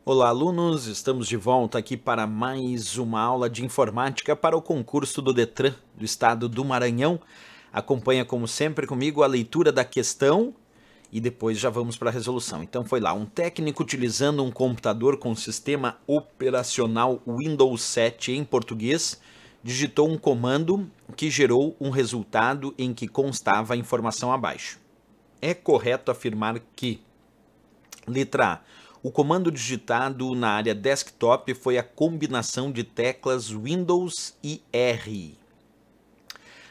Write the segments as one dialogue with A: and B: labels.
A: Olá, alunos! Estamos de volta aqui para mais uma aula de informática para o concurso do Detran do estado do Maranhão. Acompanha, como sempre, comigo a leitura da questão e depois já vamos para a resolução. Então foi lá, um técnico utilizando um computador com sistema operacional Windows 7 em português digitou um comando que gerou um resultado em que constava a informação abaixo. É correto afirmar que, letra A, o comando digitado na área desktop foi a combinação de teclas Windows e R.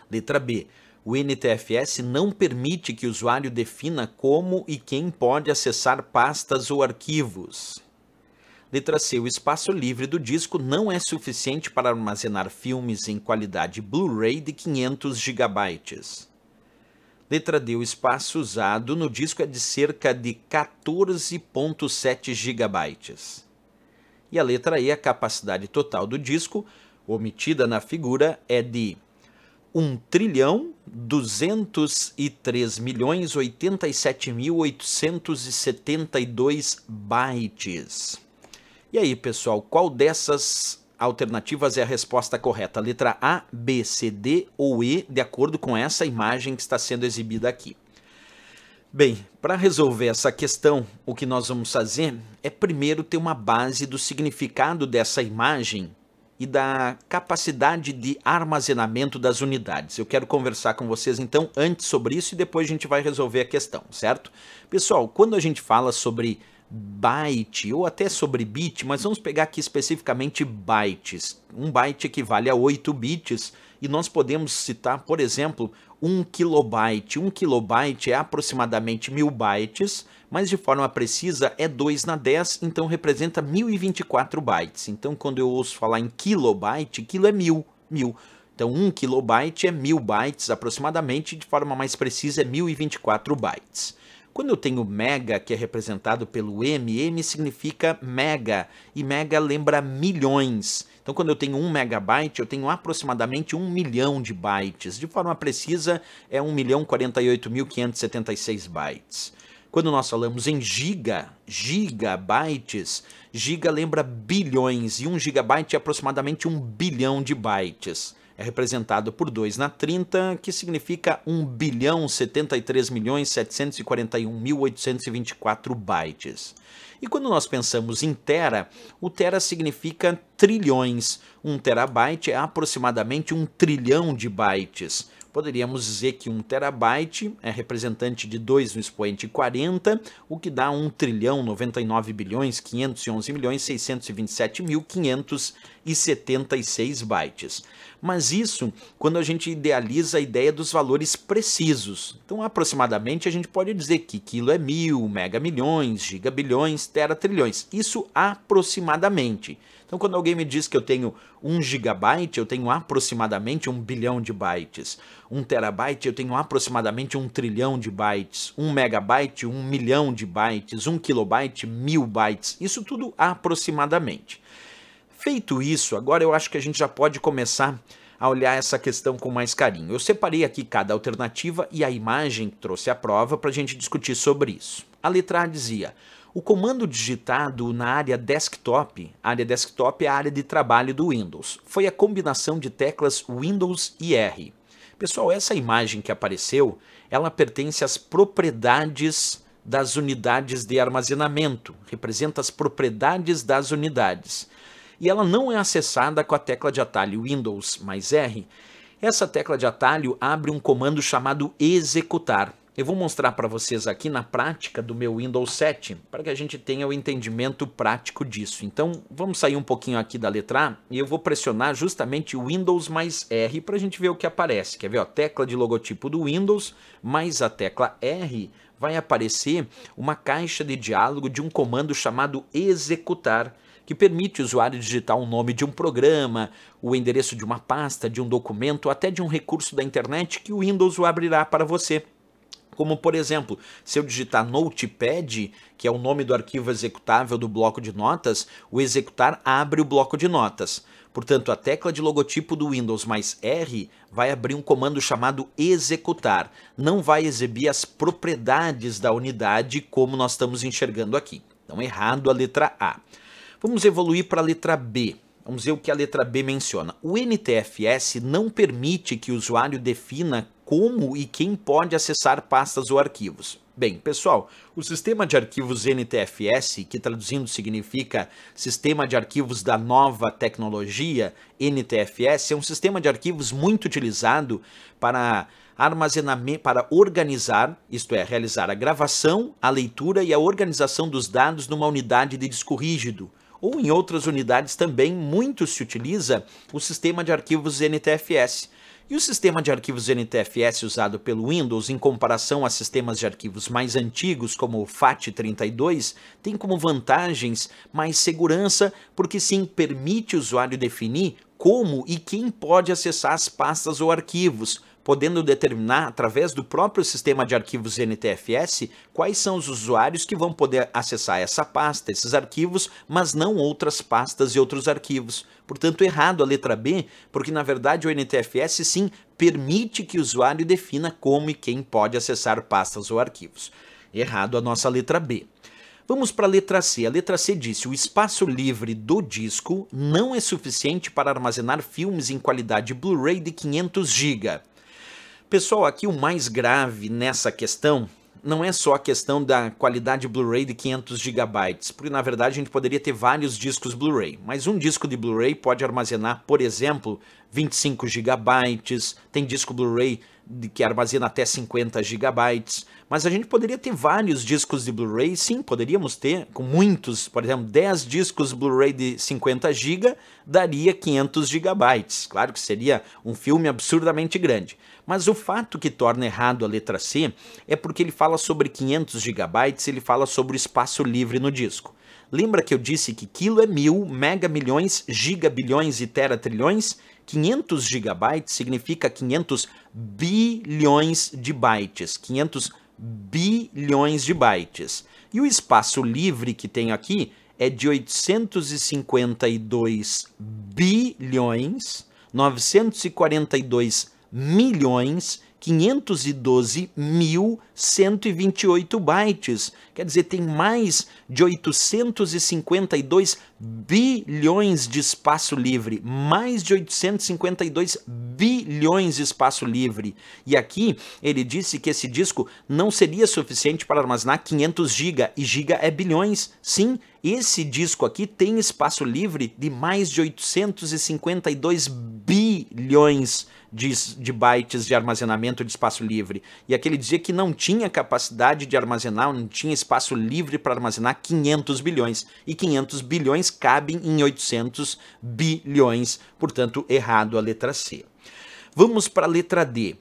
A: Letra B, o NTFS não permite que o usuário defina como e quem pode acessar pastas ou arquivos. Letra C, o espaço livre do disco não é suficiente para armazenar filmes em qualidade Blu-ray de 500 GB. Letra D, o espaço usado no disco é de cerca de 14,7 GB. E a letra E, a capacidade total do disco, omitida na figura, é de 1.203.087.872 bytes. E aí, pessoal, qual dessas alternativas é a resposta correta? Letra A, B, C, D ou E, de acordo com essa imagem que está sendo exibida aqui. Bem, para resolver essa questão, o que nós vamos fazer é primeiro ter uma base do significado dessa imagem e da capacidade de armazenamento das unidades. Eu quero conversar com vocês então antes sobre isso e depois a gente vai resolver a questão, certo? Pessoal, quando a gente fala sobre byte ou até sobre bit, mas vamos pegar aqui especificamente bytes. Um byte equivale a 8 bits e nós podemos citar, por exemplo, 1 kilobyte. 1 kilobyte é aproximadamente 1000 bytes, mas de forma precisa é 2 na 10, então representa 1024 bytes. Então quando eu ouço falar em kilobyte, quilo é 1000. Então 1 kilobyte é 1000 bytes aproximadamente, de forma mais precisa é 1024 bytes. Quando eu tenho mega, que é representado pelo M significa mega, e mega lembra milhões. Então quando eu tenho 1 megabyte, eu tenho aproximadamente 1 milhão de bytes. De forma precisa, é 1.048.576 bytes. Quando nós falamos em gigabytes, giga lembra bilhões, e 1 gigabyte é aproximadamente 1 bilhão de bytes. É representado por 2 na 30, que significa 1.073.741.824 bytes. E quando nós pensamos em tera, o tera significa trilhões. 1 terabyte é aproximadamente 1 trilhão de bytes. Poderíamos dizer que 1 terabyte é representante de 2 no expoente 40, o que dá 1.099.511.627.576 bytes. Mas isso quando a gente idealiza a ideia dos valores precisos. Então, aproximadamente, a gente pode dizer que quilo é 1000, mega milhões, giga bilhões, tera trilhões. Isso aproximadamente. Então, quando alguém me diz que eu tenho 1 gigabyte, eu tenho aproximadamente 1 bilhão de bytes. 1 terabyte, eu tenho aproximadamente 1 trilhão de bytes. 1 megabyte, 1 milhão de bytes. 1 kilobyte, 1000 bytes. Isso tudo aproximadamente. Feito isso, agora eu acho que a gente já pode começar a olhar essa questão com mais carinho. Eu separei aqui cada alternativa e a imagem que trouxe a prova para a gente discutir sobre isso. A letra A dizia: o comando digitado na área desktop é a área de trabalho do Windows, foi a combinação de teclas Windows e R. Pessoal, essa imagem que apareceu, ela pertence às propriedades das unidades de armazenamento, representa as propriedades das unidades. E ela não é acessada com a tecla de atalho Windows mais R. Essa tecla de atalho abre um comando chamado executar. Eu vou mostrar para vocês aqui na prática do meu Windows 7, para que a gente tenha o entendimento prático disso. Então, vamos sair um pouquinho aqui da letra A e eu vou pressionar justamente o Windows mais R para a gente ver o que aparece. Quer ver? A tecla de logotipo do Windows mais a tecla R, vai aparecer uma caixa de diálogo de um comando chamado executar, que permite o usuário digitar o nome de um programa, o endereço de uma pasta, de um documento, até de um recurso da internet que o Windows o abrirá para você. Como, por exemplo, se eu digitar Notepad, que é o nome do arquivo executável do bloco de notas, o executar abre o bloco de notas. Portanto, a tecla de logotipo do Windows mais R vai abrir um comando chamado executar. Não vai exibir as propriedades da unidade como nós estamos enxergando aqui. Então, errado a letra A. Vamos evoluir para a letra B. Vamos ver o que a letra B menciona. O NTFS não permite que o usuário defina como e quem pode acessar pastas ou arquivos. Bem, pessoal, o sistema de arquivos NTFS, que traduzindo significa Sistema de Arquivos da Nova Tecnologia, NTFS, é um sistema de arquivos muito utilizado para armazenamento, para organizar, isto é, realizar a gravação, a leitura e a organização dos dados numa unidade de disco rígido. Ou em outras unidades também muito se utiliza o sistema de arquivos NTFS. E o sistema de arquivos NTFS usado pelo Windows, em comparação a sistemas de arquivos mais antigos, como o FAT32, tem como vantagens mais segurança, porque sim, permite o usuário definir como e quem pode acessar as pastas ou arquivos, podendo determinar, através do próprio sistema de arquivos NTFS, quais são os usuários que vão poder acessar essa pasta, esses arquivos, mas não outras pastas e outros arquivos. Portanto, errado a letra B, porque na verdade o NTFS sim permite que o usuário defina como e quem pode acessar pastas ou arquivos. Errado a nossa letra B. Vamos para a letra C. A letra C disse: o espaço livre do disco não é suficiente para armazenar filmes em qualidade Blu-ray de 500 GB. Pessoal, aqui o mais grave nessa questão não é só a questão da qualidade Blu-ray de 500 GB, porque na verdade a gente poderia ter vários discos Blu-ray, mas um disco de Blu-ray pode armazenar, por exemplo, 25 GB, tem disco Blu-ray que armazena até 50 GB, mas a gente poderia ter vários discos de Blu-ray, sim, poderíamos ter, com muitos, por exemplo, 10 discos Blu-ray de 50 GB daria 500 GB, claro que seria um filme absurdamente grande. Mas o fato que torna errado a letra C é porque ele fala sobre 500 GB, ele fala sobre o espaço livre no disco. Lembra que eu disse que quilo é 1000, mega milhões, giga bilhões e tera trilhões? 500 GB significa 500 bilhões de bytes, 500 bilhões de bytes. E o espaço livre que tem aqui é de 852 bilhões, 942 milhões, 512.128 bytes. Quer dizer, tem mais de 852 bilhões de espaço livre. Mais de 852 bilhões de espaço livre. E aqui ele disse que esse disco não seria suficiente para armazenar 500 GB. E giga é bilhões. Sim, esse disco aqui tem espaço livre de mais de 852 bilhões de bytes de armazenamento de espaço livre. E aqui ele dizia que não tinha capacidade de armazenar, não tinha espaço livre para armazenar 500 bilhões. E 500 bilhões cabem em 800 bilhões. Portanto, errado a letra C. Vamos para a letra D.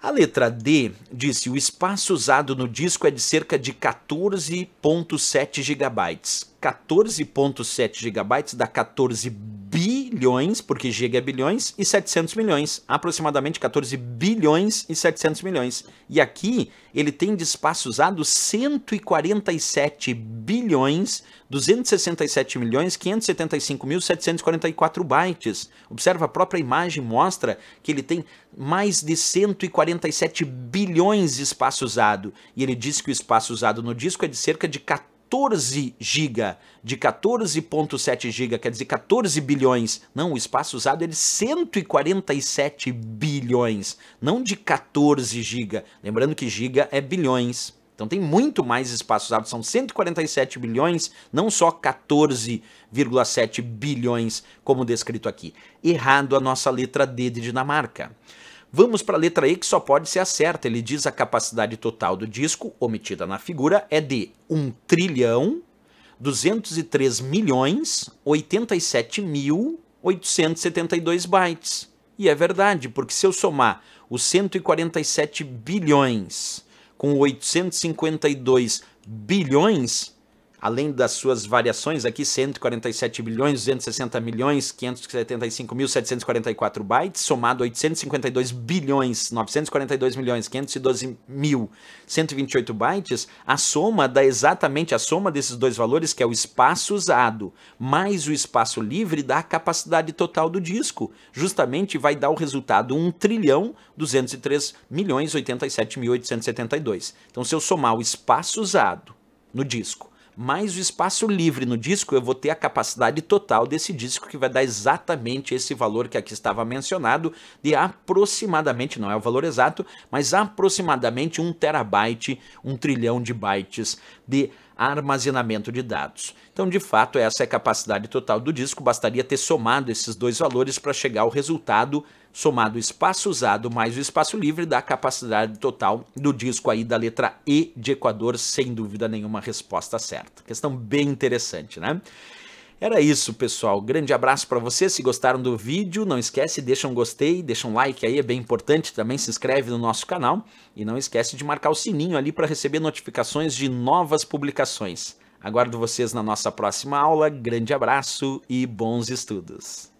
A: A letra D disse: o espaço usado no disco é de cerca de 14,7 GB. 14,7 GB dá 14 bilhões, porque giga é bilhões, e 700 milhões. Aproximadamente 14 bilhões e 700 milhões. E aqui ele tem de espaço usado 147 bilhões, 267 milhões, 575.744 bytes. Observa, a própria imagem mostra que ele tem mais de 147 bilhões de espaço usado. E ele diz que o espaço usado no disco é de cerca de 14 GB, de 14,7 GB, quer dizer 14 bilhões. Não, o espaço usado é de 147 bilhões, não de 14 GB. Lembrando que giga é bilhões. Então tem muito mais espaço usado, são 147 bilhões, não só 14,7 bilhões, como descrito aqui. Errado a nossa letra D de Dinamarca. Vamos para a letra E, que só pode ser a certa. Ele diz a capacidade total do disco, omitida na figura, é de 1.203.087.872 bytes. E é verdade, porque se eu somar os 147 bilhões com 852 bilhões, além das suas variações aqui, 147 bilhões, 260 milhões, 575.744 bytes, somado a 852 bilhões, 942 milhões, 512.128 bytes, a soma dá exatamente a soma desses dois valores, que é o espaço usado, mais o espaço livre, dá a capacidade total do disco. Justamente vai dar o resultado 1.203.087.872. Então, se eu somar o espaço usado no disco, mais o espaço livre no disco, eu vou ter a capacidade total desse disco, que vai dar exatamente esse valor que aqui estava mencionado, de aproximadamente, não é o valor exato, mas aproximadamente 1 terabyte, 1 trilhão de bytes de armazenamento de dados. Então, de fato, essa é a capacidade total do disco, bastaria ter somado esses dois valores para chegar ao resultado, somado o espaço usado mais o espaço livre, da capacidade total do disco aí da letra E de Equador, sem dúvida nenhuma, resposta certa. Questão bem interessante, né? Era isso, pessoal. Grande abraço para vocês. Se gostaram do vídeo, não esquece, deixa um gostei, deixa um like aí, é bem importante. Também se inscreve no nosso canal e não esquece de marcar o sininho ali para receber notificações de novas publicações. Aguardo vocês na nossa próxima aula. Grande abraço e bons estudos.